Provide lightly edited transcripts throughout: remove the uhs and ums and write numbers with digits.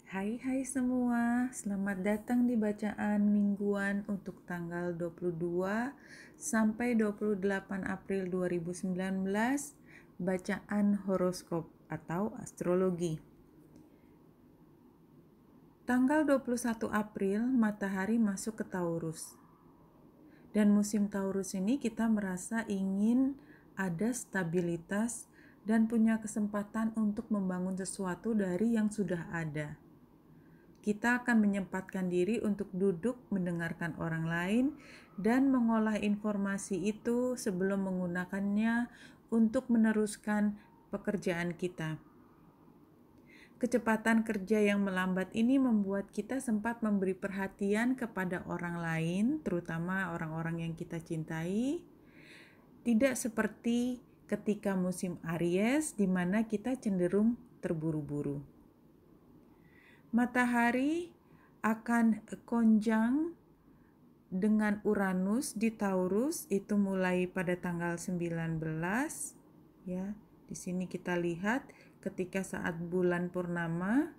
Hai semua, selamat datang di bacaan mingguan untuk tanggal 22 sampai 28 April 2019, bacaan horoskop atau astrologi. Tanggal 21 April, matahari masuk ke Taurus. Dan musim Taurus ini kita merasa ingin ada stabilitas dan punya kesempatan untuk membangun sesuatu dari yang sudah ada. Kita akan menyempatkan diri untuk duduk mendengarkan orang lain dan mengolah informasi itu sebelum menggunakannya untuk meneruskan pekerjaan kita. Kecepatan kerja yang melambat ini membuat kita sempat memberi perhatian kepada orang lain, terutama orang-orang yang kita cintai. Tidak seperti ketika musim Aries, di mana kita cenderung terburu-buru. Matahari akan konjang dengan Uranus di Taurus itu mulai pada tanggal 19 ya. Di sini kita lihat ketika saat bulan purnama.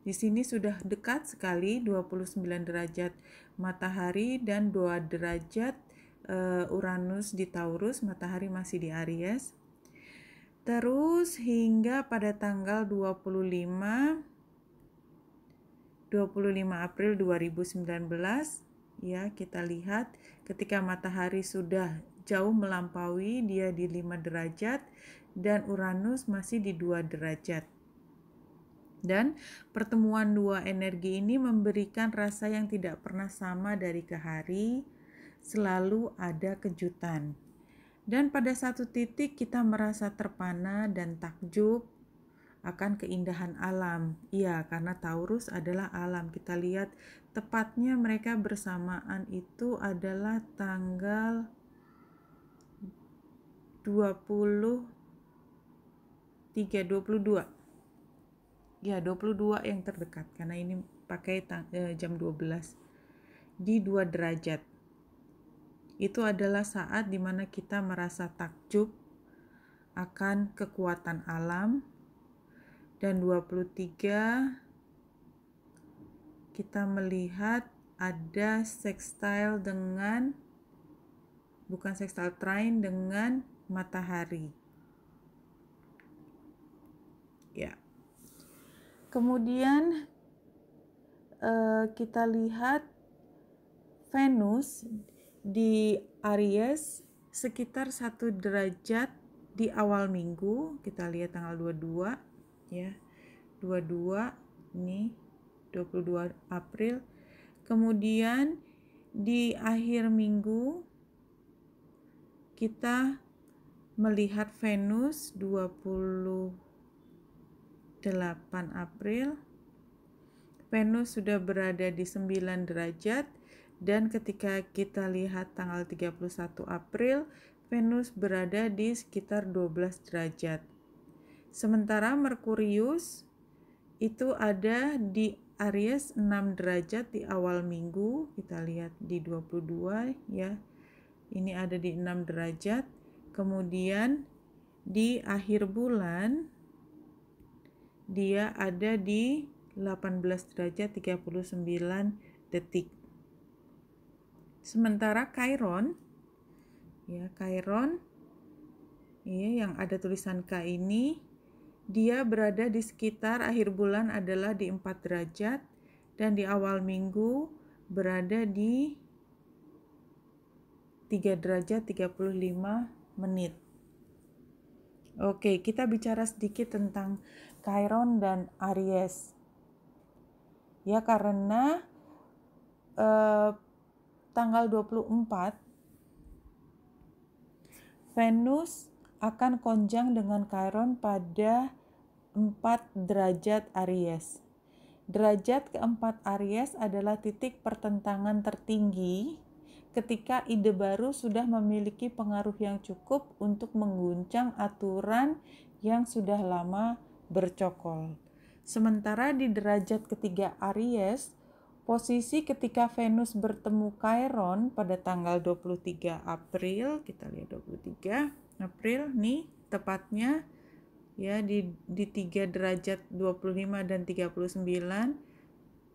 Di sini sudah dekat sekali 29 derajat matahari dan 2 derajat Uranus di Taurus, matahari masih di Aries. Terus hingga pada tanggal 25 April 2019 ya, kita lihat ketika matahari sudah jauh melampaui, dia di 5 derajat dan Uranus masih di 2 derajat. Dan pertemuan dua energi ini memberikan rasa yang tidak pernah sama dari ke hari, selalu ada kejutan. Dan pada satu titik kita merasa terpana dan takjub akan keindahan alam. Iya, karena Taurus adalah alam. Kita lihat tepatnya mereka bersamaan itu adalah tanggal 22. Ya, 22 yang terdekat karena ini pakai jam 12 di 2 derajat. Itu adalah saat dimana kita merasa takjub akan kekuatan alam. Dan 23 kita melihat ada sextile dengan, bukan sextile, trine dengan matahari. Ya. Kemudian kita lihat Venus di Aries sekitar 1 derajat di awal minggu. Kita lihat tanggal 22 ya. 22 ini 22 April. Kemudian di akhir minggu kita melihat Venus 28 April. Venus sudah berada di 9 derajat dan ketika kita lihat tanggal 31 April, Venus berada di sekitar 12 derajat. Sementara Merkurius itu ada di Aries 6 derajat di awal minggu. Kita lihat di 22 ya. Ini ada di 6 derajat. Kemudian di akhir bulan dia ada di 18 derajat 39 detik. Sementara Chiron ya, Chiron ya, yang ada tulisan K ini, dia berada di sekitar akhir bulan adalah di 4 derajat dan di awal minggu berada di 3 derajat 35 menit. Oke, kita bicara sedikit tentang Chiron dan Aries. Ya, karena tanggal 24 Venus akan konjang dengan Chiron pada 4 derajat Aries. Derajat keempat Aries adalah titik pertentangan tertinggi ketika ide baru sudah memiliki pengaruh yang cukup untuk mengguncang aturan yang sudah lama bercokol. Sementara di derajat ketiga Aries, posisi ketika Venus bertemu Chiron pada tanggal 23 April, kita lihat 23 April nih tepatnya ya di 3 derajat 25 dan 39,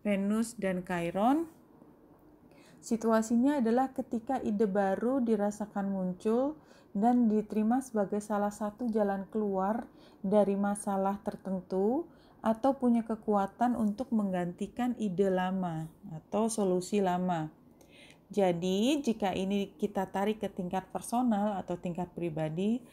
Venus dan Chiron. Situasinya adalah ketika ide baru dirasakan muncul dan diterima sebagai salah satu jalan keluar dari masalah tertentu atau punya kekuatan untuk menggantikan ide lama atau solusi lama. Jadi, jika ini kita tarik ke tingkat personal atau tingkat pribadi,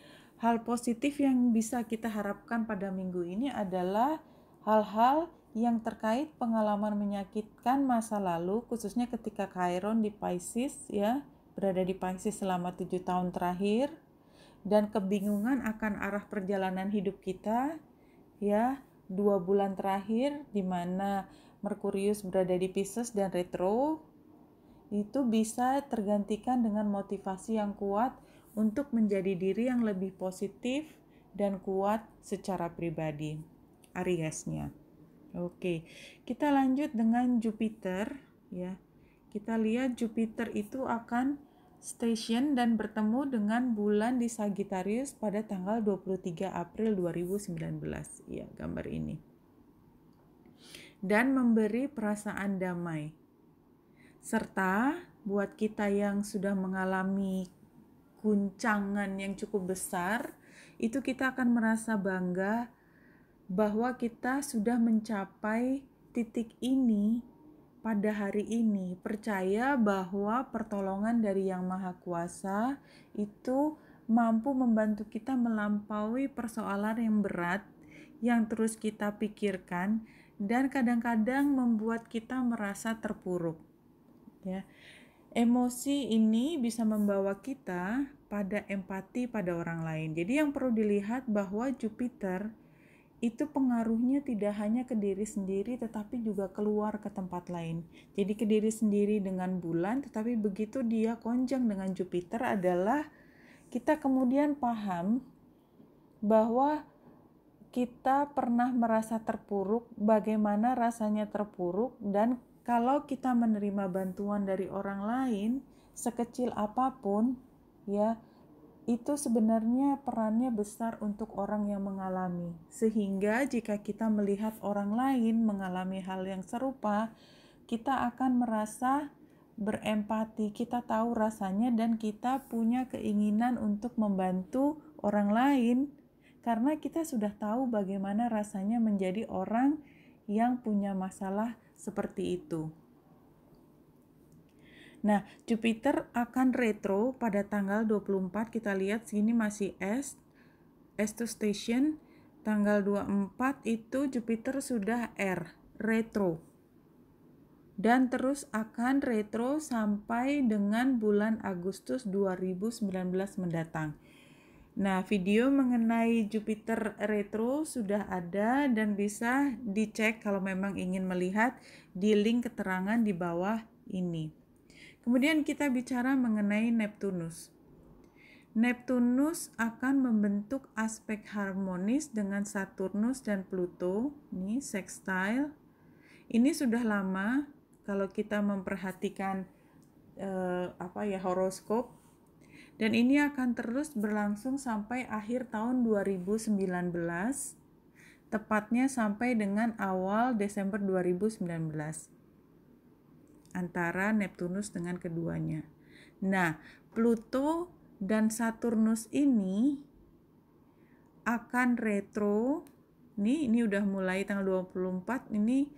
hal positif yang bisa kita harapkan pada minggu ini adalah hal-hal yang terkait pengalaman menyakitkan masa lalu, khususnya ketika Chiron di Pisces, ya, berada di Pisces selama 7 tahun terakhir, dan kebingungan akan arah perjalanan hidup kita, ya, 2 bulan terakhir di mana Merkurius berada di Pisces dan retro, itu bisa tergantikan dengan motivasi yang kuat untuk menjadi diri yang lebih positif dan kuat secara pribadi. Ariasnya. Oke, kita lanjut dengan Jupiter, ya. Kita lihat Jupiter itu akan station dan bertemu dengan bulan di Sagittarius pada tanggal 23 April 2019. Ya, gambar ini. Dan memberi perasaan damai. Serta buat kita yang sudah mengalami guncangan yang cukup besar, itu kita akan merasa bangga bahwa kita sudah mencapai titik ini pada hari ini. Percaya bahwa pertolongan dari Yang Maha Kuasa itu mampu membantu kita melampaui persoalan yang berat yang terus kita pikirkan dan kadang-kadang membuat kita merasa terpuruk. Ya. Emosi ini bisa membawa kita pada empati pada orang lain. Jadi yang perlu dilihat bahwa Jupiter itu pengaruhnya tidak hanya ke diri sendiri tetapi juga keluar ke tempat lain. Jadi ke diri sendiri dengan bulan, tetapi begitu dia konjang dengan Jupiter adalah kita kemudian paham bahwa kita pernah merasa terpuruk, bagaimana rasanya terpuruk, dan kalau kita menerima bantuan dari orang lain sekecil apapun, ya, itu sebenarnya perannya besar untuk orang yang mengalami. Sehingga jika kita melihat orang lain mengalami hal yang serupa, kita akan merasa berempati, kita tahu rasanya dan kita punya keinginan untuk membantu orang lain karena kita sudah tahu bagaimana rasanya menjadi orang yang punya masalah seperti itu. Nah, Jupiter akan retro pada tanggal 24, kita lihat sini masih S to station, tanggal 24 itu Jupiter sudah R, retro. Dan terus akan retro sampai dengan bulan Agustus 2019 mendatang. Nah, video mengenai Jupiter retro sudah ada dan bisa dicek kalau memang ingin melihat di link keterangan di bawah ini. Kemudian kita bicara mengenai Neptunus. Neptunus akan membentuk aspek harmonis dengan Saturnus dan Pluto, ini sextile. Ini sudah lama kalau kita memperhatikan horoskop. Dan ini akan terus berlangsung sampai akhir tahun 2019, tepatnya sampai dengan awal Desember 2019. Antara Neptunus dengan keduanya. Nah, Pluto dan Saturnus ini akan retro. Ini udah mulai tanggal 24, ini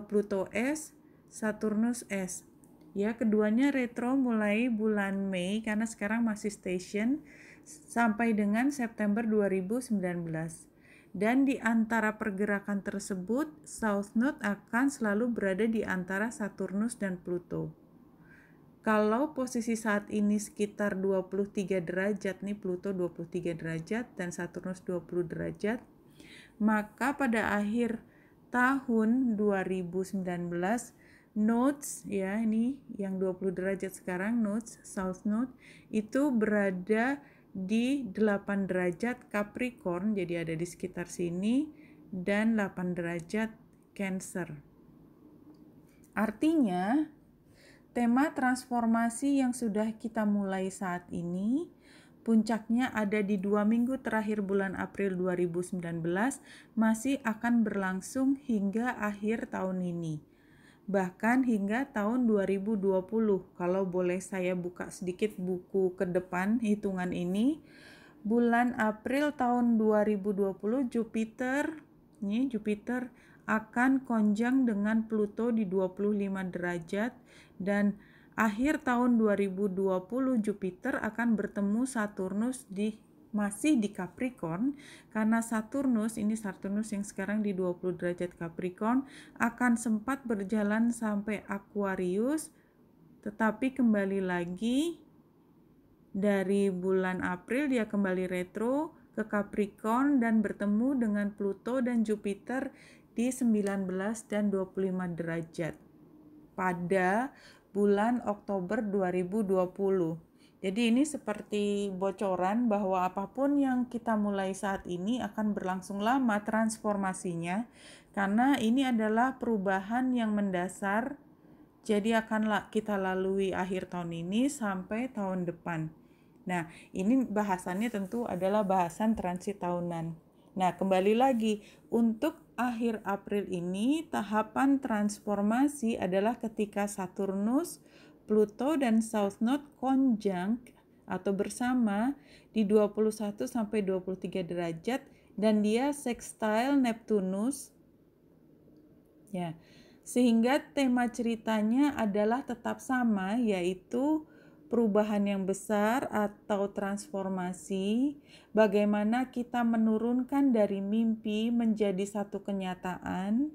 Pluto S, Saturnus S. Ya, keduanya retro mulai bulan Mei karena sekarang masih station sampai dengan September 2019. Dan di antara pergerakan tersebut, South Node akan selalu berada di antara Saturnus dan Pluto. Kalau posisi saat ini sekitar 23 derajat, nih Pluto 23 derajat dan Saturnus 20 derajat, maka pada akhir tahun 2019, nodes, ya ini yang 20 derajat sekarang, nodes, South Node, itu berada di 8 derajat Capricorn, jadi ada di sekitar sini, dan 8 derajat Cancer. Artinya, tema transformasi yang sudah kita mulai saat ini puncaknya ada di 2 minggu terakhir bulan April 2019, masih akan berlangsung hingga akhir tahun ini. Bahkan hingga tahun 2020. Kalau boleh saya buka sedikit buku ke depan hitungan ini, bulan April tahun 2020 Jupiter akan konjang dengan Pluto di 25 derajat, dan akhir tahun 2020 Jupiter akan bertemu Saturnus masih di Capricorn, karena Saturnus yang sekarang di 20 derajat Capricorn akan sempat berjalan sampai Aquarius, tetapi kembali lagi dari bulan April dia kembali retro ke Capricorn dan bertemu dengan Pluto dan Jupiter di 19 dan 25 derajat pada bulan Oktober 2020. Jadi ini seperti bocoran bahwa apapun yang kita mulai saat ini akan berlangsung lama transformasinya, karena ini adalah perubahan yang mendasar. Jadi akan kita lalui akhir tahun ini sampai tahun depan. Nah, ini bahasannya tentu adalah bahasan transit tahunan. Nah, kembali lagi, untuk akhir April ini, tahapan transformasi adalah ketika Saturnus, Pluto, dan South Node conjunct atau bersama di 21 sampai 23 derajat, dan dia sextile Neptunus. Ya, sehingga tema ceritanya adalah tetap sama, yaitu perubahan yang besar atau transformasi, bagaimana kita menurunkan dari mimpi menjadi satu kenyataan,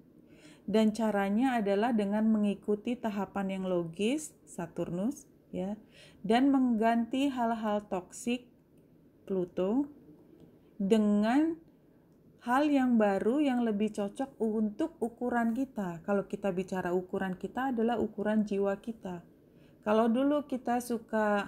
dan caranya adalah dengan mengikuti tahapan yang logis, Saturnus, ya, dan mengganti hal-hal toksik, Pluto, dengan hal yang baru yang lebih cocok untuk ukuran kita. Kalau kita bicara ukuran kita adalah ukuran jiwa kita. Kalau dulu kita suka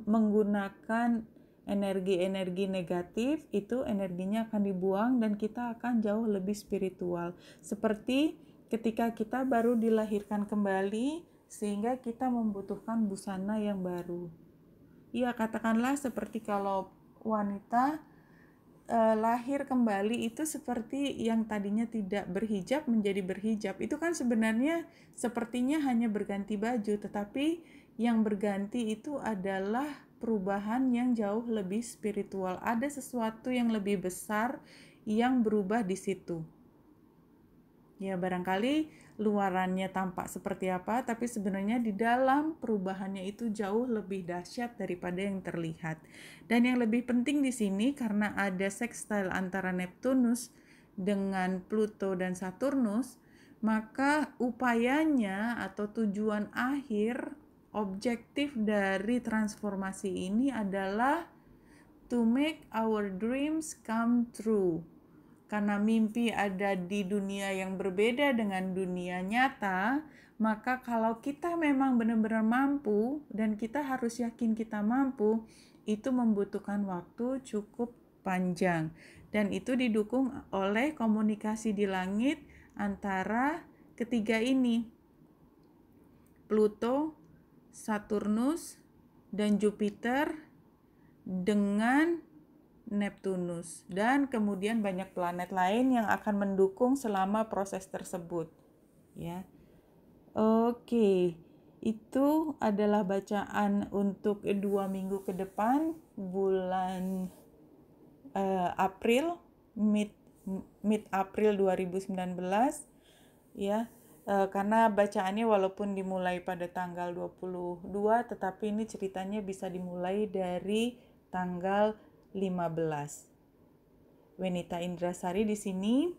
menggunakan energi-energi negatif, itu energinya akan dibuang dan kita akan jauh lebih spiritual. Seperti ketika kita baru dilahirkan kembali, sehingga kita membutuhkan busana yang baru. Ya, katakanlah seperti kalau wanita lahir kembali itu seperti yang tadinya tidak berhijab menjadi berhijab. Itu kan sebenarnya sepertinya hanya berganti baju, tetapi yang berganti itu adalah perubahan yang jauh lebih spiritual. Ada sesuatu yang lebih besar yang berubah di situ. Ya, barangkali luarannya tampak seperti apa, tapi sebenarnya di dalam perubahannya itu jauh lebih dahsyat daripada yang terlihat. Dan yang lebih penting di sini, karena ada sextile antara Neptunus dengan Pluto dan Saturnus, maka upayanya atau tujuan akhir objektif dari transformasi ini adalah to make our dreams come true. Karena mimpi ada di dunia yang berbeda dengan dunia nyata, maka kalau kita memang benar-benar mampu, dan kita harus yakin kita mampu, itu membutuhkan waktu cukup panjang. Dan itu didukung oleh komunikasi di langit antara ketiga ini, Pluto, Saturnus, dan Jupiter dengan Neptunus, dan kemudian banyak planet lain yang akan mendukung selama proses tersebut, ya. Oke, itu adalah bacaan untuk 2 minggu ke depan bulan April, mid April 2019, ya. Karena bacaannya walaupun dimulai pada tanggal 22, tetapi ini ceritanya bisa dimulai dari tanggal 15. Wenita Indrasari di sini.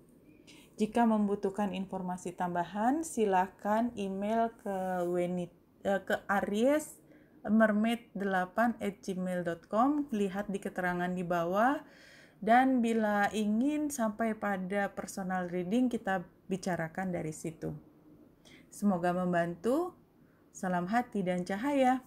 Jika membutuhkan informasi tambahan, silakan email ke aries mermaid8@gmail.com. Lihat di keterangan di bawah. Dan bila ingin sampai pada personal reading, kita bicarakan dari situ. Semoga membantu. Salam hati dan cahaya.